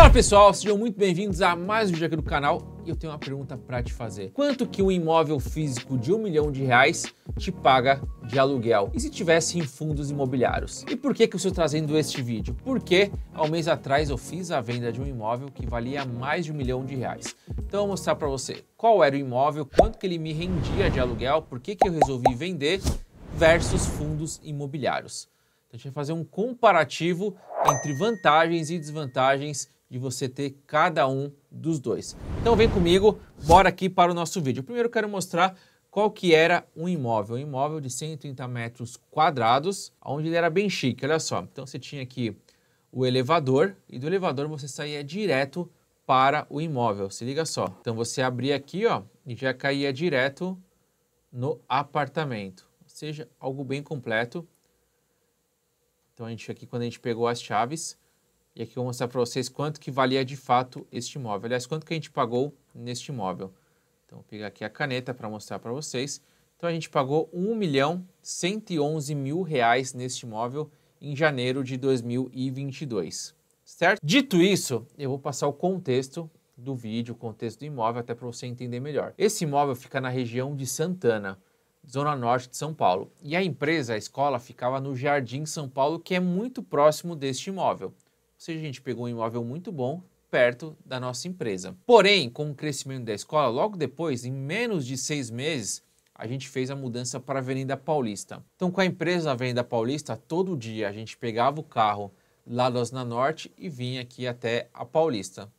Fala pessoal, sejam muito bem-vindos a mais um vídeo aqui do canal e eu tenho uma pergunta para te fazer. Quanto que um imóvel físico de R$1 milhão te paga de aluguel? E se tivesse em fundos imobiliários? E por que eu estou trazendo este vídeo? Porque há um mês atrás eu fiz a venda de um imóvel que valia mais de R$1 milhão. Então eu vou mostrar para você qual era o imóvel, quanto que ele me rendia de aluguel, por que eu resolvi vender versus fundos imobiliários. Então a gente vai fazer um comparativo entre vantagens e desvantagens de você ter cada um dos dois. Então vem comigo, bora aqui para o nosso vídeo. Primeiro eu quero mostrar qual que era um imóvel de 130 metros quadrados, onde ele era bem chique, olha só. Então você tinha aqui o elevador e do elevador você saía direto para o imóvel, se liga só. Então você abria aqui, ó, e já caía direto no apartamento, ou seja, algo bem completo. Então quando a gente pegou as chaves, e aqui eu vou mostrar para vocês quanto que valia de fato este imóvel. Aliás, quanto que a gente pagou neste imóvel. Então, vou pegar aqui a caneta para mostrar para vocês. Então, a gente pagou R$1.111.000 neste imóvel em janeiro de 2022, certo? Dito isso, eu vou passar o contexto do vídeo, o contexto do imóvel, até para você entender melhor. Esse imóvel fica na região de Santana, zona norte de São Paulo. E a empresa, a escola, ficava no Jardim São Paulo, que é muito próximo deste imóvel. Ou seja, a gente pegou um imóvel muito bom perto da nossa empresa. Porém, com o crescimento da escola, logo depois, em menos de 6 meses, a gente fez a mudança para a Avenida Paulista. Então, com a empresa na Avenida Paulista, todo dia a gente pegava o carro lá da Zona Norte e vinha aqui até a Paulista.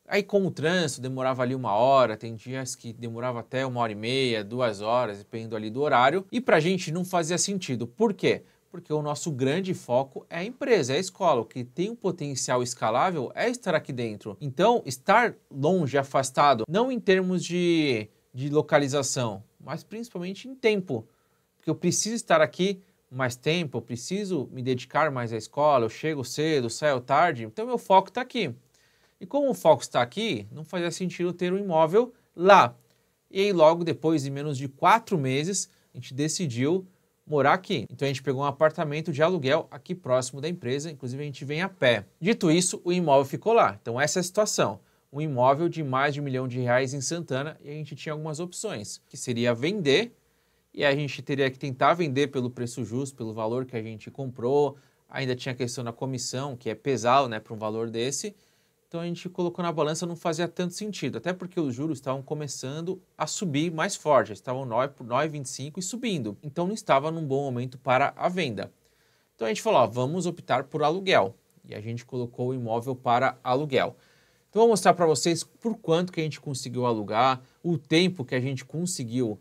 Aí, com o trânsito, demorava ali 1 hora, tem dias que demorava até 1h30, 2 horas, dependendo ali do horário. E para a gente não fazia sentido. Por quê? Porque o nosso grande foco é a empresa, é a escola. O que tem um potencial escalável é estar aqui dentro. Então, estar longe, afastado, não em termos de localização, mas principalmente em tempo. Porque eu preciso estar aqui mais tempo, eu preciso me dedicar mais à escola, eu chego cedo, saio tarde, então meu foco está aqui. E como o foco está aqui, não fazia sentido ter um imóvel lá. E aí logo depois, em menos de 4 meses, a gente decidiu morar aqui. Então a gente pegou um apartamento de aluguel aqui próximo da empresa, inclusive a gente vem a pé. Dito isso, o imóvel ficou lá. Então essa é a situação. Um imóvel de mais de R$1 milhão em Santana e a gente tinha algumas opções, que seria vender e a gente teria que tentar vender pelo preço justo, pelo valor que a gente comprou. Ainda tinha a questão da comissão, que é pesado, né, para um valor desse. Então a gente colocou na balança, não fazia tanto sentido, até porque os juros estavam começando a subir mais forte, estavam 9,25 e subindo, então não estava num bom momento para a venda. Então a gente falou, ó, vamos optar por aluguel, e a gente colocou o imóvel para aluguel. Então vou mostrar para vocês por quanto que a gente conseguiu alugar, o tempo que a gente conseguiu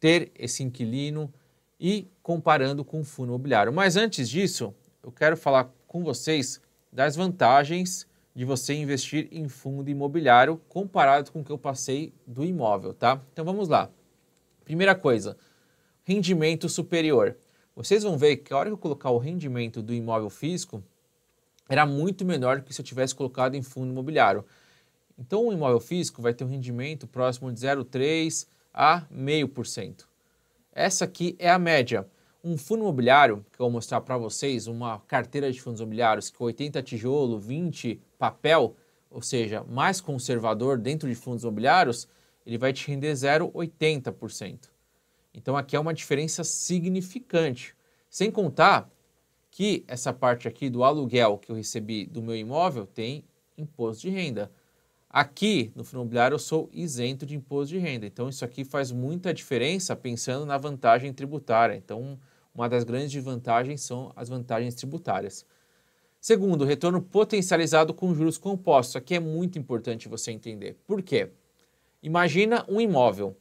ter esse inquilino e comparando com o fundo imobiliário. Mas antes disso, eu quero falar com vocês das vantagens de você investir em fundo imobiliário comparado com o que eu passei do imóvel, tá? Então vamos lá. Primeira coisa, rendimento superior. Vocês vão ver que a hora que eu colocar o rendimento do imóvel físico era muito menor do que se eu tivesse colocado em fundo imobiliário. Então o imóvel físico vai ter um rendimento próximo de 0,3% a 0,5%. Essa aqui é a média. Um fundo imobiliário, que eu vou mostrar para vocês, uma carteira de fundos imobiliários que 80 tijolo, 20 papel, ou seja, mais conservador dentro de fundos imobiliários, ele vai te render 0,80%. Então aqui é uma diferença significante. Sem contar que essa parte aqui do aluguel que eu recebi do meu imóvel tem imposto de renda. Aqui no fundo imobiliário eu sou isento de imposto de renda. Então isso aqui faz muita diferença pensando na vantagem tributária. Então uma das grandes vantagens são as vantagens tributárias. Segundo, retorno potencializado com juros compostos. Aqui é muito importante você entender. Por quê? Imagina um imóvel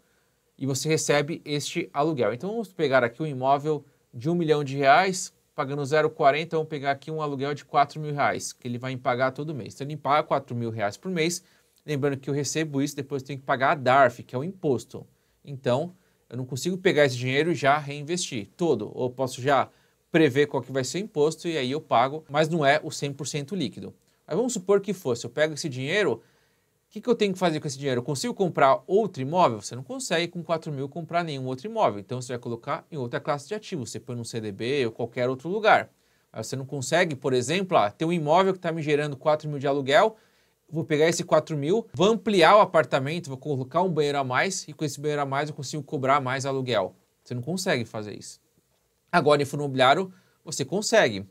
e você recebe este aluguel. Então vamos pegar aqui um imóvel de R$1 milhão, pagando 0,40, vamos pegar aqui um aluguel de R$4.000, que ele vai pagar todo mês. Então ele paga R$4.000 por mês, lembrando que eu recebo isso, depois eu tenho que pagar a DARF, que é o imposto. Então eu não consigo pegar esse dinheiro e já reinvestir todo, ou posso já prever qual que vai ser o imposto e aí eu pago, mas não é o 100% líquido. Mas vamos supor que fosse, eu pego esse dinheiro, o que eu tenho que fazer com esse dinheiro? Eu consigo comprar outro imóvel? Você não consegue com 4 mil comprar nenhum outro imóvel, então você vai colocar em outra classe de ativos, você põe no CDB ou qualquer outro lugar. Aí você não consegue, por exemplo, ter um imóvel que está me gerando 4 mil de aluguel, vou pegar esse 4 mil, vou ampliar o apartamento, vou colocar um banheiro a mais e com esse banheiro a mais eu consigo cobrar mais aluguel. Você não consegue fazer isso. Agora, em fundo imobiliário, você consegue.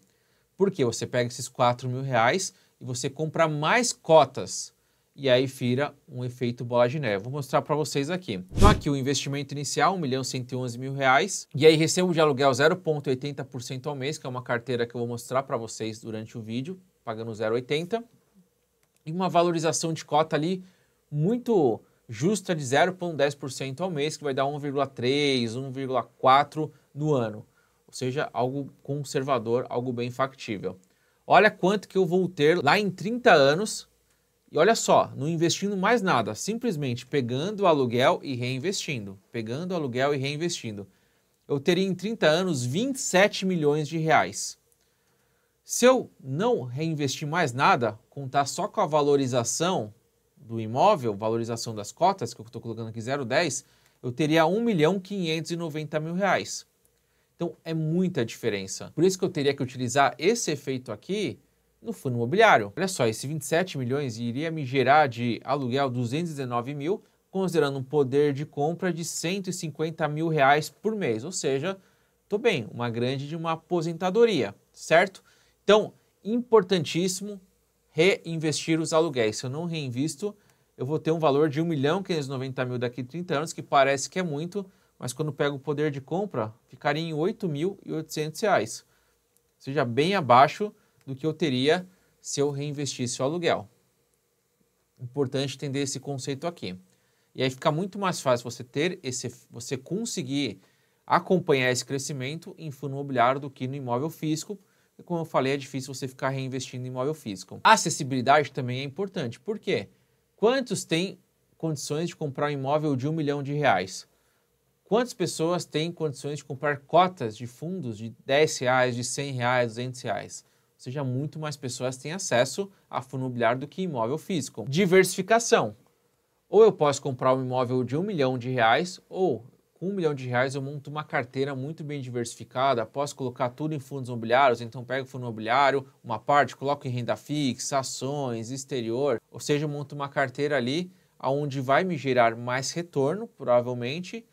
Por quê? Você pega esses 4 mil reais e você compra mais cotas. E aí vira um efeito bola de neve. Vou mostrar para vocês aqui. Então aqui o investimento inicial, R$1.111.000. E aí recebo de aluguel 0,80% ao mês, que é uma carteira que eu vou mostrar para vocês durante o vídeo, pagando 0,80%. E uma valorização de cota ali muito justa de 0,10% ao mês, que vai dar 1,3%, 1,4% no ano. Ou seja, algo conservador, algo bem factível. Olha quanto que eu vou ter lá em 30 anos. E olha só, não investindo mais nada, simplesmente pegando o aluguel e reinvestindo. Pegando o aluguel e reinvestindo. Eu teria em 30 anos 27 milhões de reais. Se eu não reinvestir mais nada, contar só com a valorização do imóvel, valorização das cotas, que eu estou colocando aqui 0,10, eu teria R$1.590.000. Então é muita diferença. Por isso que eu teria que utilizar esse efeito aqui no fundo imobiliário. Olha só, esse 27 milhões iria me gerar de aluguel 219 mil, considerando um poder de compra de 150 mil reais por mês. Ou seja, estou bem, uma grande de uma aposentadoria, certo? Então, importantíssimo reinvestir os aluguéis. Se eu não reinvisto, eu vou ter um valor de 1.590.000 daqui a 30 anos, que parece que é muito, mas quando pego o poder de compra, ficaria em R$8.800. Ou seja, bem abaixo do que eu teria se eu reinvestisse o aluguel. Importante entender esse conceito aqui. E aí fica muito mais fácil você conseguir acompanhar esse crescimento em fundo imobiliário do que no imóvel físico. E como eu falei, é difícil você ficar reinvestindo em imóvel físico. A acessibilidade também é importante. Por quê? Quantos têm condições de comprar um imóvel de R$1 milhão? Quantas pessoas têm condições de comprar cotas de fundos de R$10, de R$100, R$200? Ou seja, muito mais pessoas têm acesso a fundo imobiliário do que imóvel físico. Diversificação. Ou eu posso comprar um imóvel de R$1 milhão, ou com R$1 milhão eu monto uma carteira muito bem diversificada, posso colocar tudo em fundos imobiliários, então pego o fundo imobiliário, uma parte, coloco em renda fixa, ações, exterior, ou seja, eu monto uma carteira ali onde vai me gerar mais retorno, provavelmente,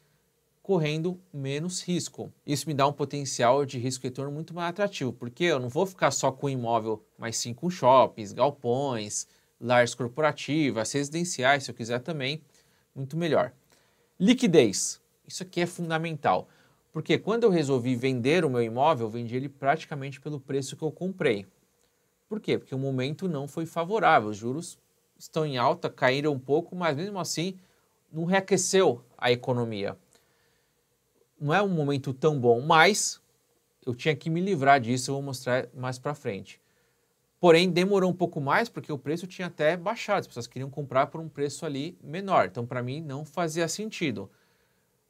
correndo menos risco. Isso me dá um potencial de risco-retorno muito mais atrativo, porque eu não vou ficar só com imóvel, mas sim com shoppings, galpões, lares corporativas, residenciais, se eu quiser também, muito melhor. Liquidez. Isso aqui é fundamental, porque quando eu resolvi vender o meu imóvel, eu vendi ele praticamente pelo preço que eu comprei. Por quê? Porque o momento não foi favorável, os juros estão em alta, caíram um pouco, mas mesmo assim não reaqueceu a economia. Não é um momento tão bom, mas eu tinha que me livrar disso, eu vou mostrar mais para frente. Porém, demorou um pouco mais porque o preço tinha até baixado, as pessoas queriam comprar por um preço ali menor, então para mim não fazia sentido.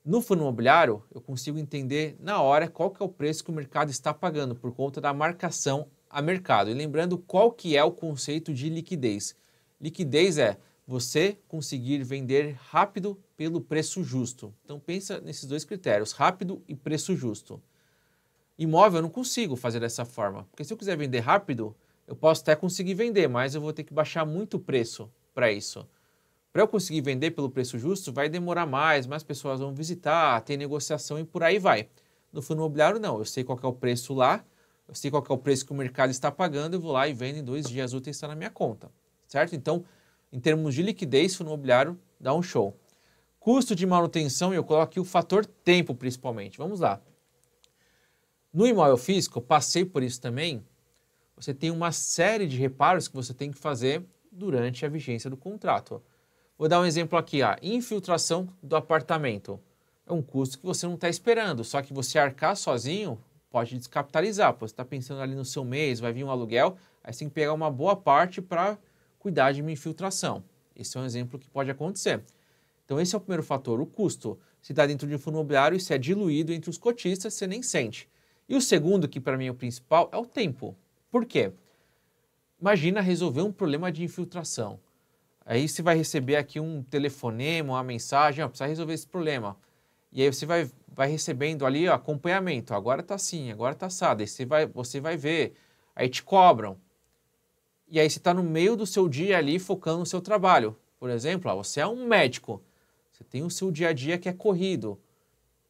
No fundo imobiliário, eu consigo entender na hora qual que é o preço que o mercado está pagando por conta da marcação a mercado. E lembrando qual que é o conceito de liquidez. Liquidez é você conseguir vender rápido pelo preço justo. Então pensa nesses dois critérios, rápido e preço justo. Imóvel eu não consigo fazer dessa forma, porque se eu quiser vender rápido, eu posso até conseguir vender, mas eu vou ter que baixar muito o preço para isso. Para eu conseguir vender pelo preço justo, vai demorar mais pessoas vão visitar, tem negociação e por aí vai. No fundo imobiliário, não. Eu sei qual que é o preço lá, eu sei qual que é o preço que o mercado está pagando, eu vou lá e vendo em 2 dias úteis, está na minha conta, certo? Então, em termos de liquidez, fundo imobiliário dá um show. Custo de manutenção, eu coloco aqui o fator tempo, principalmente. Vamos lá. No imóvel físico, eu passei por isso também, você tem uma série de reparos que você tem que fazer durante a vigência do contrato. Vou dar um exemplo aqui, a infiltração do apartamento. É um custo que você não está esperando, só que você arcar sozinho pode descapitalizar. Você está pensando ali no seu mês, vai vir um aluguel, aí você tem que pegar uma boa parte para cuidar de uma infiltração. Esse é um exemplo que pode acontecer. Então esse é o primeiro fator, o custo. Se está dentro de um fundo imobiliário, isso é diluído entre os cotistas, você nem sente. E o segundo, que para mim é o principal, é o tempo. Por quê? Imagina resolver um problema de infiltração. Aí você vai receber aqui um telefonema, uma mensagem, ó, precisa resolver esse problema. E aí você vai recebendo ali ó, acompanhamento. Agora tá assim, agora tá assado. Aí você vai ver, aí te cobram. E aí você está no meio do seu dia ali focando no seu trabalho. Por exemplo, você é um médico, você tem o seu dia a dia que é corrido.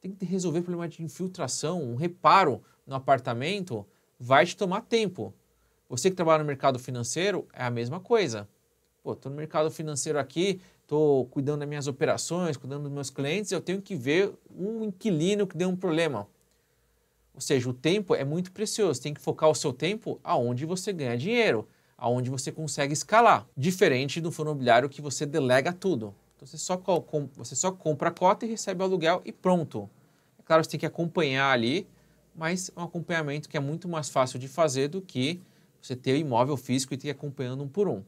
Tem que resolver problema de infiltração, um reparo no apartamento vai te tomar tempo. Você que trabalha no mercado financeiro é a mesma coisa. Pô, estou no mercado financeiro aqui, estou cuidando das minhas operações, cuidando dos meus clientes, eu tenho que ver um inquilino que deu um problema. Ou seja, o tempo é muito precioso, tem que focar o seu tempo aonde você ganha dinheiro, aonde você consegue escalar. Diferente do fundo imobiliário que você delega tudo. Então você só compra a cota e recebe o aluguel e pronto. É claro, você tem que acompanhar ali, mas é um acompanhamento que é muito mais fácil de fazer do que você ter o imóvel físico e ter acompanhando um por um.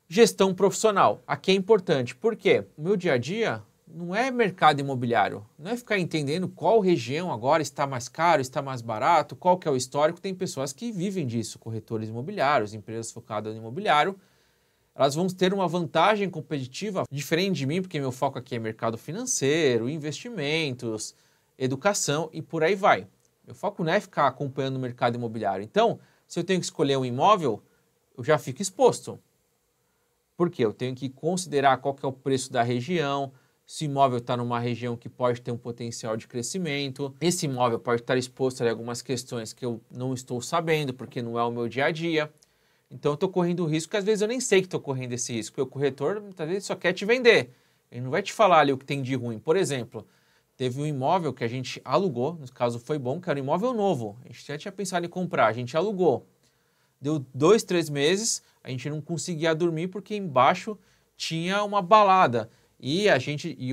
Gestão profissional. Aqui é importante. Por quê? O meu dia a dia não é mercado imobiliário. Não é ficar entendendo qual região agora está mais caro, está mais barato, qual que é o histórico. Tem pessoas que vivem disso, corretores imobiliários, empresas focadas no imobiliário. Elas vão ter uma vantagem competitiva diferente de mim, porque meu foco aqui é mercado financeiro, investimentos, educação e por aí vai. Meu foco não é ficar acompanhando o mercado imobiliário. Então, se eu tenho que escolher um imóvel, eu já fico exposto. Por quê? Eu tenho que considerar qual que é o preço da região, se o imóvel está numa região que pode ter um potencial de crescimento. Esse imóvel pode estar exposto a algumas questões que eu não estou sabendo, porque não é o meu dia a dia. Então, eu estou correndo o risco que às vezes eu nem sei que estou correndo esse risco. Porque o corretor, muitas vezes, só quer te vender. Ele não vai te falar ali o que tem de ruim. Por exemplo, teve um imóvel que a gente alugou, no caso foi bom, que era um imóvel novo. A gente já tinha pensado em comprar, a gente alugou. Deu 2, 3 meses, a gente não conseguia dormir porque embaixo tinha uma balada. E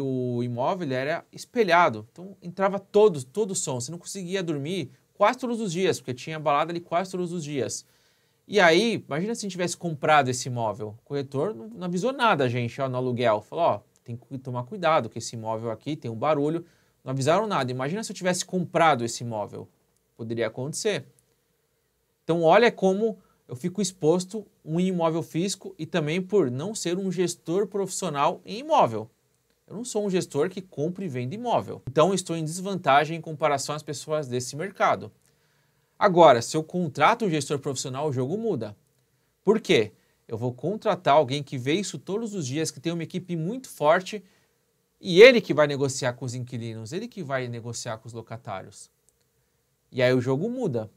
o imóvel era espelhado. Então entrava todo o som. Você não conseguia dormir quase todos os dias, porque tinha balada ali quase todos os dias. E aí, imagina se a gente tivesse comprado esse imóvel. O corretor não avisou nada a gente no aluguel. Falou, ó, tem que tomar cuidado, que esse imóvel aqui tem um barulho. Não avisaram nada. Imagina se eu tivesse comprado esse imóvel. Poderia acontecer. Então, olha como eu fico exposto um imóvel físico e também por não ser um gestor profissional em imóvel. Eu não sou um gestor que compra e vende imóvel. Então, eu estou em desvantagem em comparação às pessoas desse mercado. Agora, se eu contrato um gestor profissional, o jogo muda. Por quê? Eu vou contratar alguém que vê isso todos os dias, que tem uma equipe muito forte e ele que vai negociar com os inquilinos, ele que vai negociar com os locatários. E aí o jogo muda.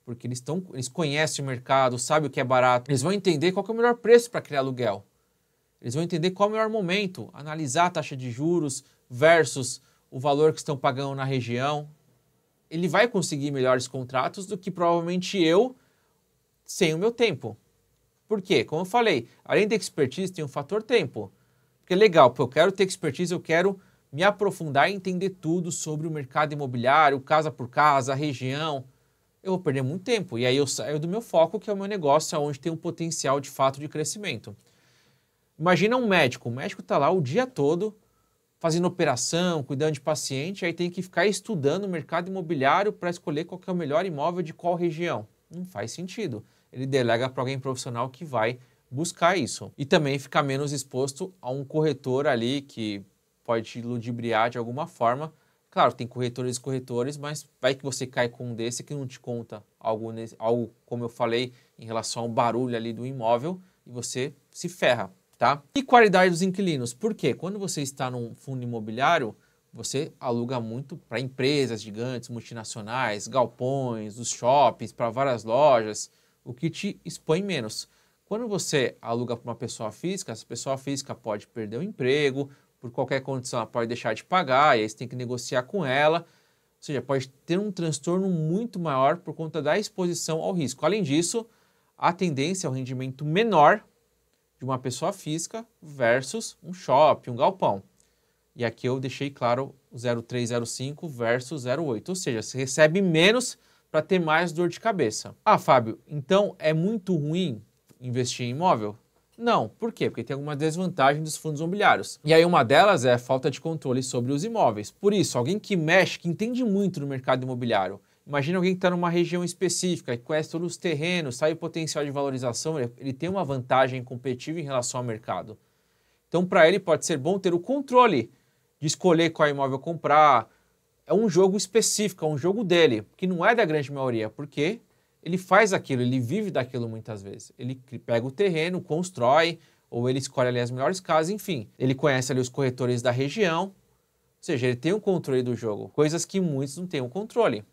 Porque eles conhecem o mercado, sabem o que é barato, eles vão entender qual que é o melhor preço para criar aluguel. Eles vão entender qual é o melhor momento, analisar a taxa de juros versus o valor que estão pagando na região. Ele vai conseguir melhores contratos do que provavelmente eu sem o meu tempo. Por quê? Como eu falei, além da expertise tem o fator tempo. Porque é legal, eu quero ter expertise, eu quero me aprofundar e entender tudo sobre o mercado imobiliário, casa por casa, a região. Eu vou perder muito tempo. E aí eu saio do meu foco, que é o meu negócio, onde tem um potencial de fato de crescimento. Imagina um médico. O médico está lá o dia todo fazendo operação, cuidando de paciente, aí tem que ficar estudando o mercado imobiliário para escolher qual que é o melhor imóvel de qual região. Não faz sentido. Ele delega para alguém profissional que vai buscar isso. E também ficar menos exposto a um corretor ali que pode te ludibriar de alguma forma. Claro, tem corretores e corretores, mas vai que você cai com um desse que não te conta algo, como eu falei, em relação ao barulho ali do imóvel e você se ferra, tá? E qualidade dos inquilinos. Por quê? Quando você está num fundo imobiliário, você aluga muito para empresas gigantes, multinacionais, galpões, os shoppings, para várias lojas, o que te expõe menos. Quando você aluga para uma pessoa física, essa pessoa física pode perder o emprego, por qualquer condição ela pode deixar de pagar, e aí você tem que negociar com ela, ou seja, pode ter um transtorno muito maior por conta da exposição ao risco. Além disso, a tendência é o rendimento menor de uma pessoa física versus um shopping, um galpão. E aqui eu deixei claro o 0,305 versus 0,8, ou seja, você recebe menos para ter mais dor de cabeça. Ah, Fábio, então é muito ruim investir em imóvel? Não. Por quê? Porque tem alguma desvantagem dos fundos imobiliários. E aí uma delas é a falta de controle sobre os imóveis. Por isso, alguém que mexe, que entende muito no mercado imobiliário, imagina alguém que está numa região específica, que conhece todos os terrenos, sabe o potencial de valorização, ele tem uma vantagem competitiva em relação ao mercado. Então, para ele pode ser bom ter o controle de escolher qual imóvel comprar. É um jogo específico, é um jogo dele, que não é da grande maioria, porque ele faz aquilo, ele vive daquilo muitas vezes. Ele pega o terreno, constrói, ou ele escolhe ali as melhores casas, enfim. Ele conhece ali os corretores da região, ou seja, ele tem o controle do jogo, coisas que muitos não têm o controle.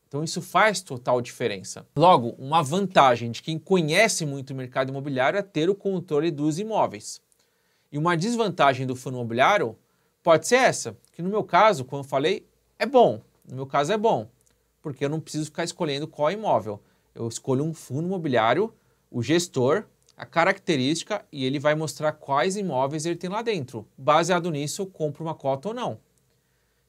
Então isso faz total diferença. Logo, uma vantagem de quem conhece muito o mercado imobiliário é ter o controle dos imóveis. E uma desvantagem do fundo imobiliário pode ser essa, que no meu caso, como eu falei, é bom. No meu caso é bom, porque eu não preciso ficar escolhendo qual imóvel. Eu escolho um fundo imobiliário, o gestor, a característica e ele vai mostrar quais imóveis ele tem lá dentro. Baseado nisso, eu compro uma cota ou não.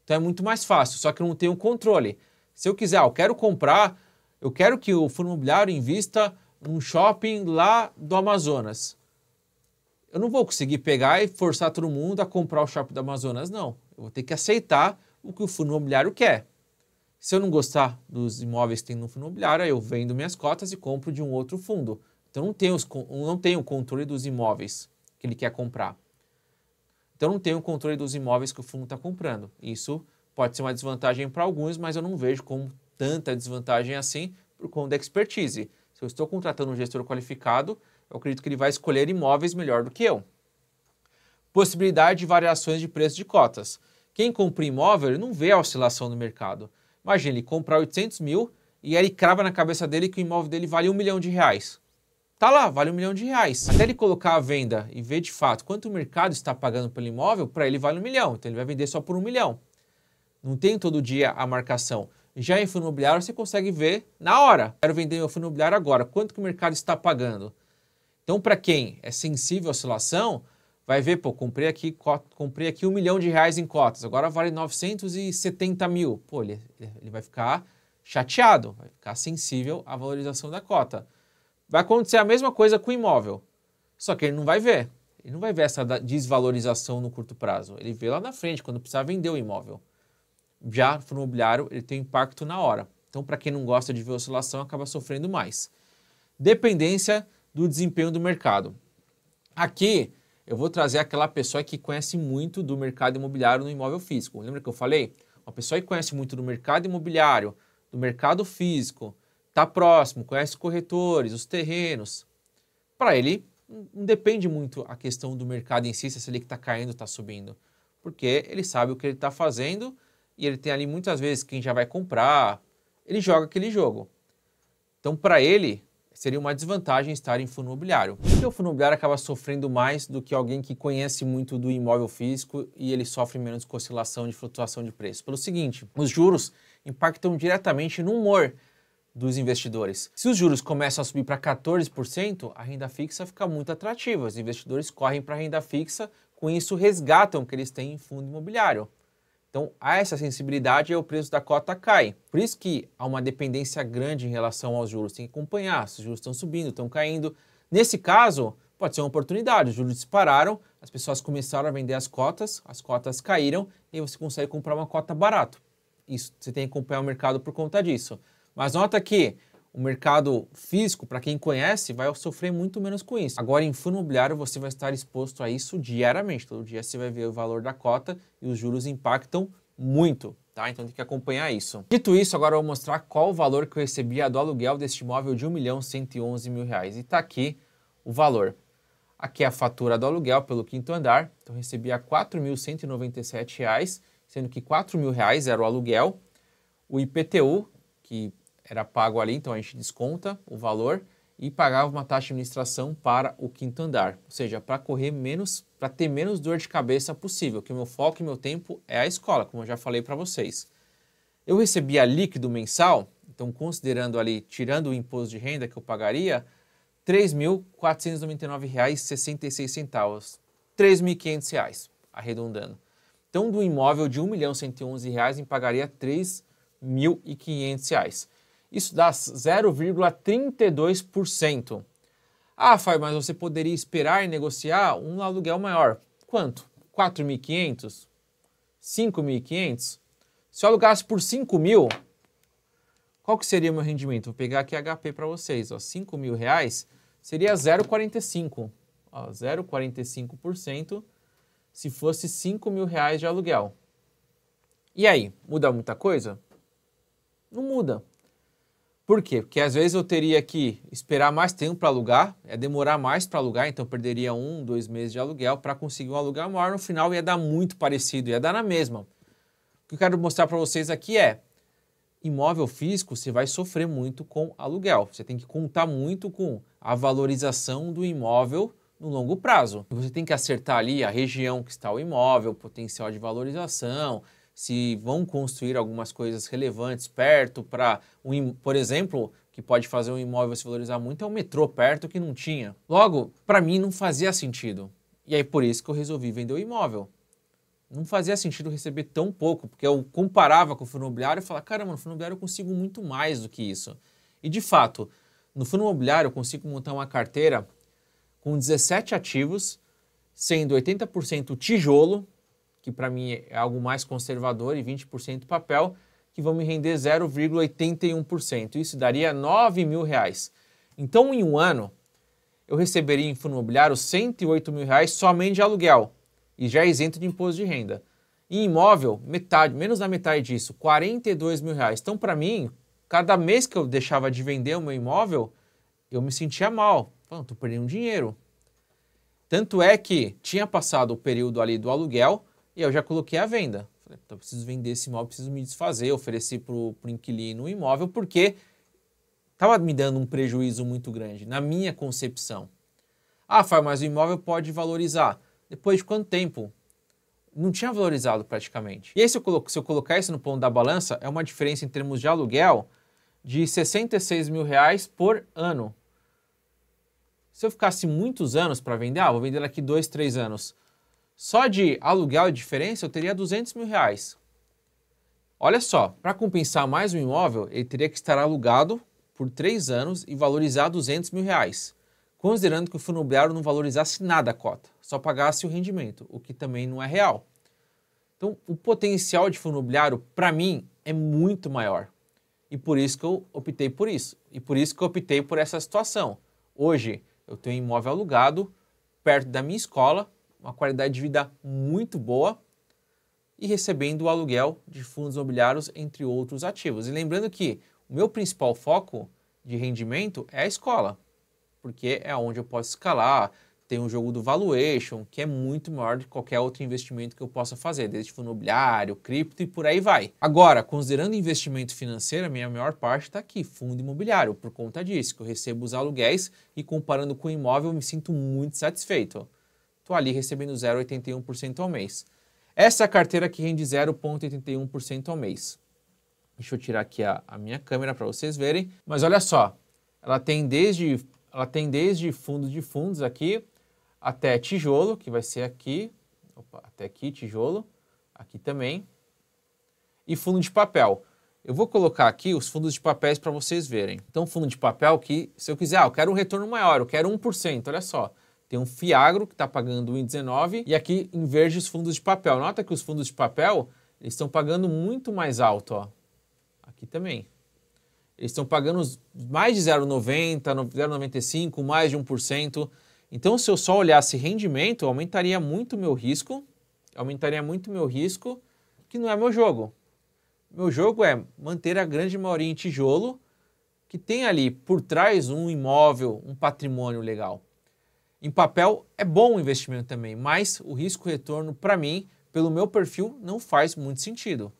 Então é muito mais fácil, só que eu não tenho controle. Se eu quiser, eu quero comprar, eu quero que o fundo imobiliário invista num shopping lá do Amazonas. Eu não vou conseguir pegar e forçar todo mundo a comprar o shopping do Amazonas, não. Eu vou ter que aceitar o que o fundo imobiliário quer. Se eu não gostar dos imóveis que tem no fundo imobiliário, eu vendo minhas cotas e compro de um outro fundo. Então não tenho o controle dos imóveis que ele quer comprar. Então não tenho o controle dos imóveis que o fundo está comprando. Isso pode ser uma desvantagem para alguns, mas eu não vejo como tanta desvantagem assim por conta da expertise. Se eu estou contratando um gestor qualificado, eu acredito que ele vai escolher imóveis melhor do que eu. Possibilidade de variações de preço de cotas. Quem compra imóvel ele não vê a oscilação no mercado. Imagina, ele comprar 800 mil e aí ele crava na cabeça dele que o imóvel dele vale R$1 milhão. Tá lá, vale R$1 milhão. Até ele colocar a venda e ver de fato quanto o mercado está pagando pelo imóvel, para ele vale R$1 milhão. Então ele vai vender só por R$1 milhão. Não tem todo dia a marcação. Já em fundo imobiliário você consegue ver na hora. Quero vender meu fundo imobiliário agora. Quanto que o mercado está pagando? Então para quem é sensível à oscilação, vai ver, pô, comprei aqui R$1 milhão em cotas. Agora vale 970 mil. Pô, ele vai ficar chateado. Vai ficar sensível à valorização da cota. Vai acontecer a mesma coisa com o imóvel. Só que ele não vai ver. Ele não vai ver essa desvalorização no curto prazo. Ele vê lá na frente, quando precisar vender o imóvel. Já no fundo imobiliário, ele tem impacto na hora. Então, para quem não gosta de ver oscilação, acaba sofrendo mais. Dependência do desempenho do mercado. Aqui, eu vou trazer aquela pessoa que conhece muito do mercado imobiliário no imóvel físico. Lembra que eu falei? Uma pessoa que conhece muito do mercado imobiliário, do mercado físico, está próximo, conhece os corretores, os terrenos. Para ele, não depende muito a questão do mercado em si, se ele está caindo ou está subindo. Porque ele sabe o que ele está fazendo e ele tem ali muitas vezes quem já vai comprar, ele joga aquele jogo. Então, para ele, seria uma desvantagem estar em fundo imobiliário. Porque o fundo imobiliário acaba sofrendo mais do que alguém que conhece muito do imóvel físico e ele sofre menos com oscilação de flutuação de preço. Pelo seguinte, os juros impactam diretamente no humor dos investidores. Se os juros começam a subir para 14%, a renda fixa fica muito atrativa. Os investidores correm para a renda fixa, com isso resgatam o que eles têm em fundo imobiliário. Então, há essa sensibilidade e o preço da cota cai. Por isso que há uma dependência grande em relação aos juros. Tem que acompanhar se os juros estão subindo, estão caindo. Nesse caso, pode ser uma oportunidade. Os juros dispararam, as pessoas começaram a vender as cotas caíram e aí você consegue comprar uma cota barato. Isso, você tem que acompanhar o mercado por conta disso. Mas nota que o mercado físico, para quem conhece, vai sofrer muito menos com isso. Agora, em fundo imobiliário, você vai estar exposto a isso diariamente. Todo dia você vai ver o valor da cota e os juros impactam muito, tá? Então tem que acompanhar isso. Dito isso, agora eu vou mostrar qual o valor que eu recebia do aluguel deste imóvel de R$1.111.000. E tá aqui o valor. Aqui é a fatura do aluguel pelo quinto andar. Então eu recebia R$4.197, sendo que R$4.000 era o aluguel. O IPTU, que era pago ali, então a gente desconta o valor e pagava uma taxa de administração para o quinto andar. Ou seja, para ter menos dor de cabeça possível, que o meu foco e meu tempo é a escola, como eu já falei para vocês. Eu recebia líquido mensal, então considerando ali, tirando o imposto de renda que eu pagaria, R$ 3.499,66. R$ 3.500, arredondando. Então, do imóvel de R$ 1.111.000, eu pagaria R$ 3.500. Isso dá 0,32%. Ah, Fábio, mas você poderia esperar e negociar um aluguel maior. Quanto? 4.500? 5.500? Se eu alugasse por 5.000, qual que seria o meu rendimento? Vou pegar aqui HP para vocês. R$5.000 seria 0,45%. 0,45% se fosse R$5.000 de aluguel. E aí, muda muita coisa? Não muda. Por quê? Porque às vezes eu teria que esperar mais tempo para alugar, demorar mais para alugar, então eu perderia 1, 2 meses de aluguel para conseguir um aluguel maior. No final ia dar muito parecido, ia dar na mesma. O que eu quero mostrar para vocês aqui é, imóvel físico você vai sofrer muito com aluguel. Você tem que contar muito com a valorização do imóvel no longo prazo. Você tem que acertar ali a região que está o imóvel, o potencial de valorização, se vão construir algumas coisas relevantes perto para, por exemplo, que pode fazer um imóvel se valorizar muito, é um metrô perto que não tinha. Logo, para mim não fazia sentido. E aí por isso que eu resolvi vender o imóvel. Não fazia sentido receber tão pouco, porque eu comparava com o fundo imobiliário e falava, caramba, no fundo imobiliário eu consigo muito mais do que isso. E de fato, no fundo imobiliário eu consigo montar uma carteira com 17 ativos, sendo 80% tijolo, que para mim é algo mais conservador, e 20% papel, que vão me render 0,81%. Isso daria R$9 mil. Então, em um ano, eu receberia em fundo imobiliário R$108 mil somente de aluguel, e já é isento de imposto de renda. Em imóvel, metade, menos da metade disso, R$42 mil. Então, para mim, cada mês que eu deixava de vender o meu imóvel, eu me sentia mal. Estou perdendo dinheiro. Tanto é que tinha passado o período ali do aluguel, e eu já coloquei a venda. Falei, então eu preciso vender esse imóvel, preciso me desfazer, oferecer para o inquilino o imóvel, porque estava me dando um prejuízo muito grande, na minha concepção. Ah, Fábio, mas o imóvel pode valorizar. Depois de quanto tempo? Não tinha valorizado praticamente. E aí, se eu colocar isso no ponto da balança, é uma diferença em termos de aluguel de R$66 mil por ano. Se eu ficasse muitos anos para vender, vou vender daqui 2, 3 anos. Só de aluguel e diferença eu teria R$200 mil. Olha só, para compensar mais o imóvel, ele teria que estar alugado por 3 anos e valorizar R$200 mil. Considerando que o fundo imobiliário não valorizasse nada a cota, só pagasse o rendimento, o que também não é real. Então, o potencial de fundo imobiliário, para mim, é muito maior. E por isso que eu optei por isso. E por isso que eu optei por essa situação. Hoje, eu tenho um imóvel alugado, perto da minha escola, uma qualidade de vida muito boa e recebendo o aluguel de fundos imobiliários, entre outros ativos. E lembrando que o meu principal foco de rendimento é a escola, porque é onde eu posso escalar, tem um jogo do valuation, que é muito maior do que qualquer outro investimento que eu possa fazer, desde fundo imobiliário, cripto e por aí vai. Agora, considerando investimento financeiro, a minha maior parte está aqui, fundo imobiliário, por conta disso, que eu recebo os aluguéis e comparando com o imóvel eu me sinto muito satisfeito. Estou ali recebendo 0,81% ao mês. Essa é a carteira que rende 0,81% ao mês. Deixa eu tirar aqui a minha câmera para vocês verem. Mas olha só, ela tem desde fundo de fundos aqui, até tijolo, que vai ser aqui, até aqui tijolo, aqui também, e fundo de papel. Eu vou colocar aqui os fundos de papéis para vocês verem. Então, fundo de papel que, se eu quiser, eu quero um retorno maior, eu quero 1%, olha só. Tem um Fiagro que está pagando 1,19 e aqui em verde os fundos de papel. Nota que os fundos de papel eles estão pagando muito mais alto, ó. Aqui também. Eles estão pagando mais de 0,90, 0,95, mais de 1%. Então, se eu só olhasse rendimento, aumentaria muito o meu risco. Que não é meu jogo. Meu jogo é manter a grande maioria em tijolo, que tem ali por trás um imóvel, um patrimônio legal. Em papel é bom o investimento também, mas o risco-retorno, para mim, pelo meu perfil, não faz muito sentido.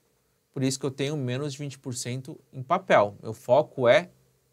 Por isso que eu tenho menos de 20% em papel. Meu foco é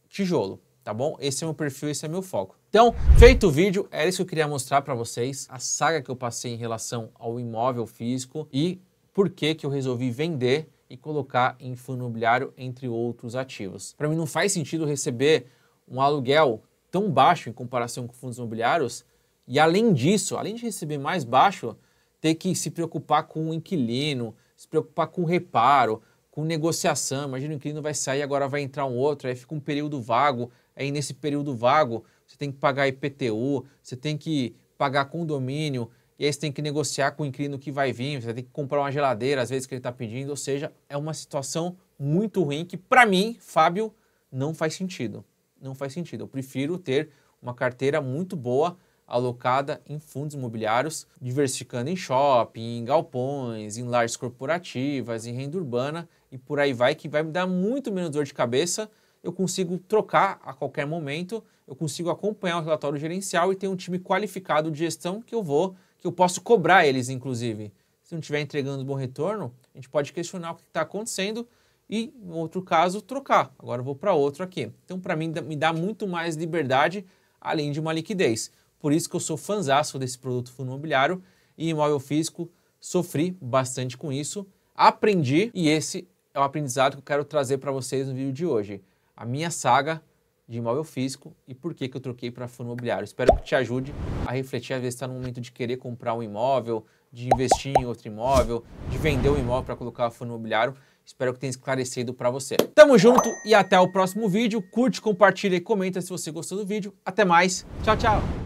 tijolo, tá bom? Esse é meu perfil, esse é meu foco. Então, feito o vídeo, era isso que eu queria mostrar para vocês, a saga que eu passei em relação ao imóvel físico e por que eu resolvi vender e colocar em fundo imobiliário, entre outros ativos. Para mim não faz sentido receber um aluguel tão baixo em comparação com fundos imobiliários e, além disso, além de receber mais baixo, ter que se preocupar com o inquilino, se preocupar com reparo, com negociação. Imagina o inquilino vai sair, agora vai entrar um outro, aí fica um período vago, aí nesse período vago você tem que pagar IPTU, você tem que pagar condomínio, e aí você tem que negociar com o inquilino que vai vir, você tem que comprar uma geladeira às vezes que ele está pedindo, ou seja, é uma situação muito ruim que para mim, Fábio, não faz sentido. Não faz sentido. Eu prefiro ter uma carteira muito boa alocada em fundos imobiliários, diversificando em shopping, em galpões, em lajes corporativas, em renda urbana e por aí vai, que vai me dar muito menos dor de cabeça eu consigo trocar a qualquer momento, eu consigo acompanhar o relatório gerencial e ter um time qualificado de gestão que eu posso cobrar eles, inclusive. Se não estiver entregando bom retorno, a gente pode questionar o que está acontecendo e, em outro caso, trocar. Agora eu vou para outro aqui. Então, para mim, me dá muito mais liberdade, além de uma liquidez. Por isso que eu sou fãzaço desse produto fundo imobiliário e imóvel físico, sofri bastante com isso, aprendi e esse é o aprendizado que eu quero trazer para vocês no vídeo de hoje. A minha saga de imóvel físico e por que eu troquei para fundo imobiliário. Espero que te ajude a refletir, às vezes está no momento de querer comprar um imóvel, de investir em outro imóvel, de vender um imóvel para colocar fundo imobiliário. Espero que tenha esclarecido para você. Tamo junto e até o próximo vídeo. Curte, compartilha e comenta se você gostou do vídeo. Até mais. Tchau, tchau.